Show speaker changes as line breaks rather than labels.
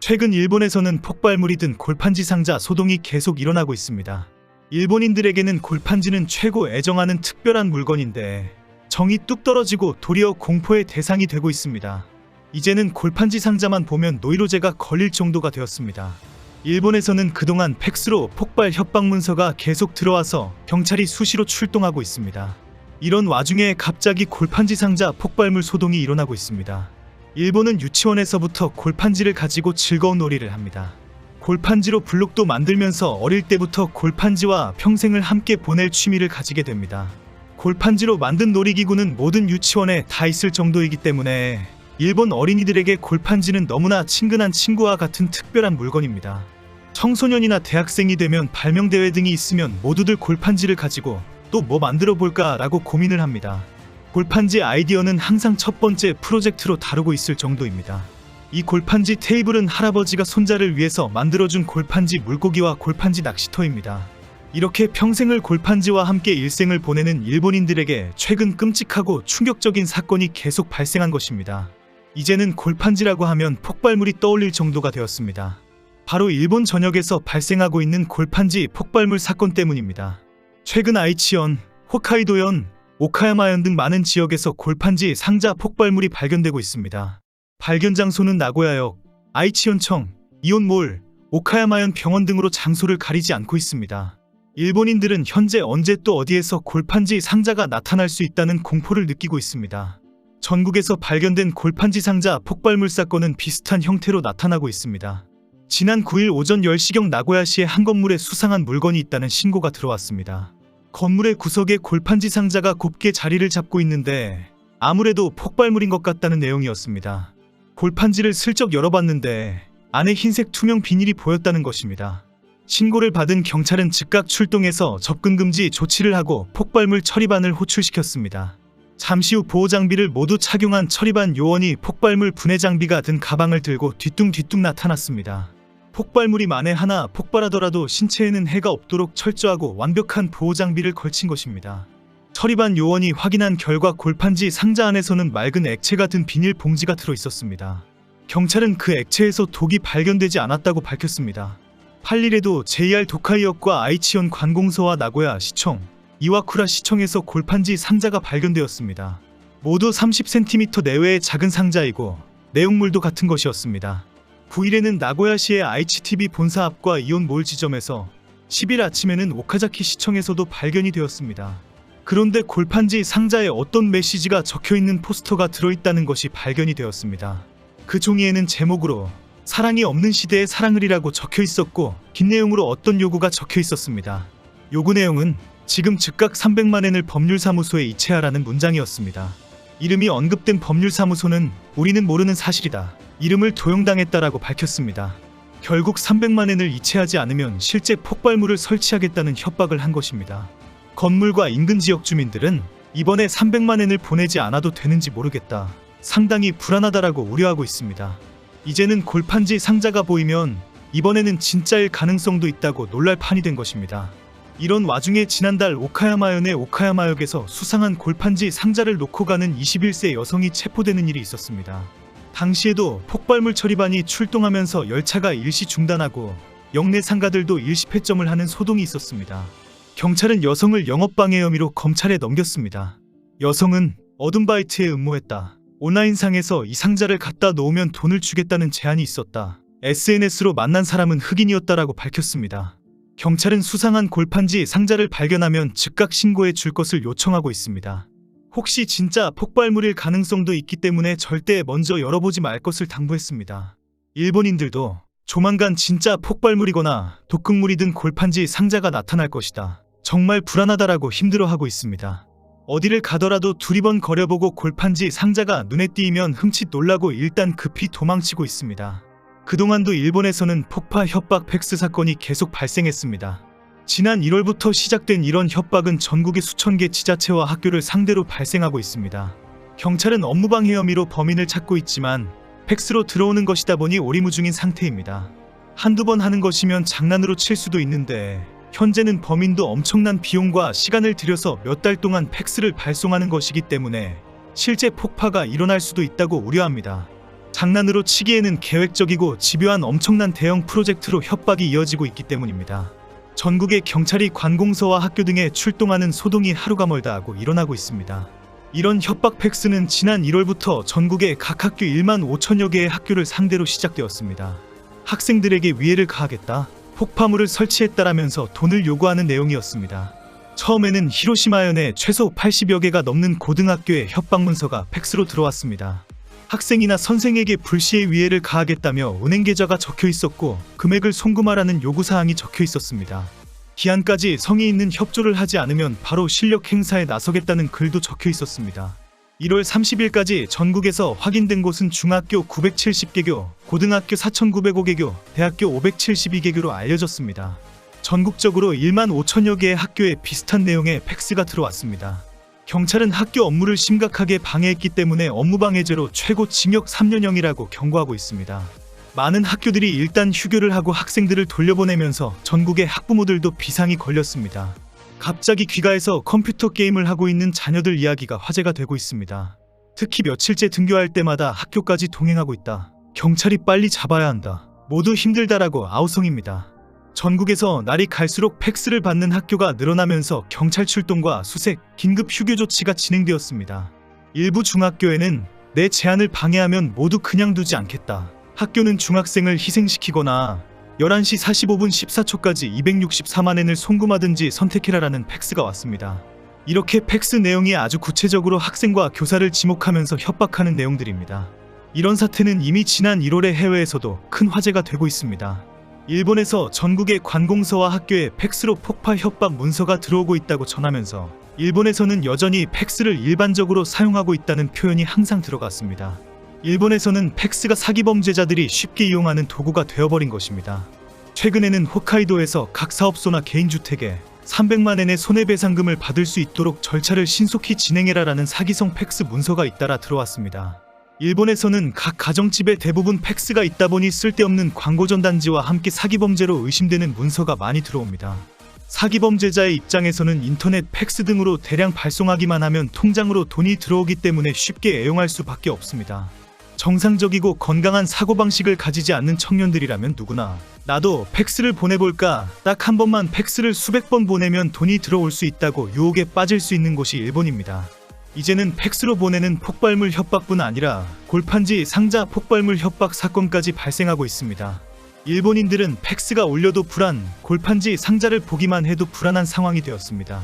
최근 일본에서는 폭발물이 든 골판지 상자 소동이 계속 일어나고 있습니다. 일본인들에게는 골판지는 최고 애정하는 특별한 물건인데 정이 뚝 떨어지고 도리어 공포의 대상이 되고 있습니다. 이제는 골판지 상자만 보면 노이로제가 걸릴 정도가 되었습니다. 일본에서는 그동안 팩스로 폭발 협박 문서가 계속 들어와서 경찰이 수시로 출동하고 있습니다. 이런 와중에 갑자기 골판지 상자 폭발물 소동이 일어나고 있습니다. 일본은 유치원에서부터 골판지를 가지고 즐거운 놀이를 합니다. 골판지로 블록도 만들면서 어릴 때부터 골판지와 평생을 함께 보낼 취미를 가지게 됩니다. 골판지로 만든 놀이기구는 모든 유치원에 다 있을 정도이기 때문에 일본 어린이들에게 골판지는 너무나 친근한 친구와 같은 특별한 물건입니다. 청소년이나 대학생이 되면 발명대회 등이 있으면 모두들 골판지를 가지고 또 뭐 만들어 볼까 라고 고민을 합니다. 골판지 아이디어는 항상 첫 번째 프로젝트로 다루고 있을 정도입니다. 이 골판지 테이블은 할아버지가 손자를 위해서 만들어준 골판지 물고기와 골판지 낚시터입니다. 이렇게 평생을 골판지와 함께 일생을 보내는 일본인들에게 최근 끔찍하고 충격적인 사건이 계속 발생한 것입니다. 이제는 골판지라고 하면 폭발물이 떠올릴 정도가 되었습니다. 바로 일본 전역에서 발생하고 있는 골판지 폭발물 사건 때문입니다. 최근 아이치현, 홋카이도현, 오카야마현 등 많은 지역에서 골판지 상자 폭발물이 발견되고 있습니다. 발견 장소는 나고야역, 아이치현청, 이온몰, 오카야마현 병원 등으로 장소를 가리지 않고 있습니다. 일본인들은 현재 언제 또 어디에서 골판지 상자가 나타날 수 있다는 공포를 느끼고 있습니다. 전국에서 발견된 골판지 상자 폭발물 사건은 비슷한 형태로 나타나고 있습니다. 지난 9일 오전 10시경 나고야시의 한 건물에 수상한 물건이 있다는 신고가 들어왔습니다. 건물의 구석에 골판지 상자가 곱게 자리를 잡고 있는데 아무래도 폭발물인 것 같다는 내용이었습니다. 골판지를 슬쩍 열어봤는데 안에 흰색 투명 비닐이 보였다는 것입니다. 신고를 받은 경찰은 즉각 출동해서 접근 금지 조치를 하고 폭발물 처리반을 호출시켰습니다. 잠시 후 보호장비를 모두 착용한 처리반 요원이 폭발물 분해 장비가 든 가방을 들고 뒤뚱뒤뚱 나타났습니다. 폭발물이 만에 하나 폭발하더라도 신체에는 해가 없도록 철저하고 완벽한 보호장비를 걸친 것입니다. 처리반 요원이 확인한 결과 골판지 상자 안에서는 맑은 액체가 든 비닐 봉지가 들어있었습니다. 경찰은 그 액체에서 독이 발견되지 않았다고 밝혔습니다. 8일에도 JR 도카이역과 아이치현 관공서와 나고야 시청, 이와쿠라 시청에서 골판지 상자가 발견되었습니다. 모두 30cm 내외의 작은 상자이고 내용물도 같은 것이었습니다. 9일에는 나고야시의 IHTV 본사 앞과 이온몰 지점에서 10일 아침에는 오카자키 시청에서도 발견이 되었습니다. 그런데 골판지 상자에 어떤 메시지가 적혀있는 포스터가 들어있다는 것이 발견이 되었습니다. 그 종이에는 제목으로 사랑이 없는 시대에 사랑을이라고 적혀있었고 긴 내용으로 어떤 요구가 적혀있었습니다. 요구 내용은 지금 즉각 300만엔을 법률사무소에 이체하라는 문장이었습니다. 이름이 언급된 법률사무소는 우리는 모르는 사실이다. 이름을 도용당했다라고 밝혔습니다. 결국 300만엔을 이체하지 않으면 실제 폭발물을 설치하겠다는 협박을 한 것입니다. 건물과 인근 지역 주민들은 이번에 300만엔을 보내지 않아도 되는지 모르겠다. 상당히 불안하다라고 우려하고 있습니다. 이제는 골판지 상자가 보이면 이번에는 진짜일 가능성도 있다고 놀랄 판이 된 것입니다. 이런 와중에 지난달 오카야마현의 오카야마역에서 수상한 골판지 상자를 놓고 가는 21세 여성이 체포되는 일이 있었습니다. 당시에도 폭발물 처리반이 출동하면서 열차가 일시 중단하고 역내 상가들도 일시 폐점을 하는 소동이 있었습니다. 경찰은 여성을 영업방해 혐의로 검찰에 넘겼습니다. 여성은 어둠바이트에 음모했다. 온라인상에서 이 상자를 갖다 놓으면 돈을 주겠다는 제안이 있었다. SNS로 만난 사람은 흑인이었다라고 밝혔습니다. 경찰은 수상한 골판지 상자를 발견하면 즉각 신고해 줄 것을 요청하고 있습니다. 혹시 진짜 폭발물일 가능성도 있기 때문에 절대 먼저 열어보지 말 것을 당부했습니다. 일본인들도 조만간 진짜 폭발물이거나 독극물이 든 골판지 상자가 나타날 것이다. 정말 불안하다라고 힘들어하고 있습니다. 어디를 가더라도 두리번 거려보고 골판지 상자가 눈에 띄면 흠칫 놀라고 일단 급히 도망치고 있습니다. 그동안도 일본에서는 폭파 협박 팩스 사건이 계속 발생했습니다. 지난 1월부터 시작된 이런 협박은 전국의 수천 개 지자체와 학교를 상대로 발생하고 있습니다. 경찰은 업무방해 혐의로 범인을 찾고 있지만 팩스로 들어오는 것이다 보니 오리무중인 상태입니다. 한두 번 하는 것이면 장난으로 칠 수도 있는데 현재는 범인도 엄청난 비용과 시간을 들여서 몇 달 동안 팩스를 발송하는 것이기 때문에 실제 폭파가 일어날 수도 있다고 우려합니다. 장난으로 치기에는 계획적이고 집요한 엄청난 대형 프로젝트로 협박이 이어지고 있기 때문입니다. 전국의 경찰이 관공서와 학교 등에 출동하는 소동이 하루가 멀다 하고 일어나고 있습니다. 이런 협박 팩스는 지난 1월부터 전국의 각 학교 1만 5천여 개의 학교를 상대로 시작되었습니다. 학생들에게 위해를 가하겠다, 폭파물을 설치했다라면서 돈을 요구하는 내용이었습니다. 처음에는 히로시마현에 최소 80여 개가 넘는 고등학교에 협박 문서가 팩스로 들어왔습니다. 학생이나 선생에게 불시에 위해를 가하겠다며 은행 계좌가 적혀 있었고 금액을 송금하라는 요구사항이 적혀 있었습니다. 기한까지 성의 있는 협조를 하지 않으면 바로 실력 행사에 나서겠다는 글도 적혀 있었습니다. 1월 30일까지 전국에서 확인된 곳은 중학교 970개교, 고등학교 4,905개교, 대학교 572개교로 알려졌습니다. 전국적으로 1만 5천여 개의 학교에 비슷한 내용의 팩스가 들어왔습니다. 경찰은 학교 업무를 심각하게 방해했기 때문에 업무방해죄로 최고 징역 3년형이라고 경고하고 있습니다. 많은 학교들이 일단 휴교를 하고 학생들을 돌려보내면서 전국의 학부모들도 비상이 걸렸습니다. 갑자기 귀가해서 컴퓨터 게임을 하고 있는 자녀들 이야기가 화제가 되고 있습니다. 특히 며칠째 등교할 때마다 학교까지 동행하고 있다. 경찰이 빨리 잡아야 한다. 모두 힘들다라고 아우성입니다. 전국에서 날이 갈수록 팩스를 받는 학교가 늘어나면서 경찰 출동과 수색, 긴급 휴교 조치가 진행되었습니다. 일부 중학교에는 내 제안을 방해하면 모두 그냥 두지 않겠다. 학교는 중학생을 희생시키거나 11시 45분 14초까지 264만 엔을 송금하든지 선택해라라는 팩스가 왔습니다. 이렇게 팩스 내용이 아주 구체적으로 학생과 교사를 지목하면서 협박하는 내용들입니다. 이런 사태는 이미 지난 1월에 해외에서도 큰 화제가 되고 있습니다. 일본에서 전국의 관공서와 학교에 팩스로 폭파 협박 문서가 들어오고 있다고 전하면서 일본에서는 여전히 팩스를 일반적으로 사용하고 있다는 표현이 항상 들어갔습니다. 일본에서는 팩스가 사기 범죄자들이 쉽게 이용하는 도구가 되어버린 것입니다. 최근에는 홋카이도에서 각 사업소나 개인주택에 300만 엔의 손해배상금을 받을 수 있도록 절차를 신속히 진행해라라는 사기성 팩스 문서가 잇따라 들어왔습니다. 일본에서는 각 가정집에 대부분 팩스가 있다 보니 쓸데없는 광고 전단지와 함께 사기범죄로 의심되는 문서가 많이 들어옵니다. 사기범죄자의 입장에서는 인터넷 팩스 등으로 대량 발송하기만 하면 통장으로 돈이 들어오기 때문에 쉽게 애용할 수밖에 없습니다. 정상적이고 건강한 사고방식을 가지지 않는 청년들이라면 누구나 나도 팩스를 보내볼까, 딱 한 번만 팩스를 수백 번 보내면 돈이 들어올 수 있다고 유혹에 빠질 수 있는 곳이 일본입니다. 이제는 팩스로 보내는 폭발물 협박뿐 아니라 골판지 상자 폭발물 협박 사건까지 발생하고 있습니다. 일본인들은 팩스가 올려도 불안, 골판지 상자를 보기만 해도 불안한 상황이 되었습니다.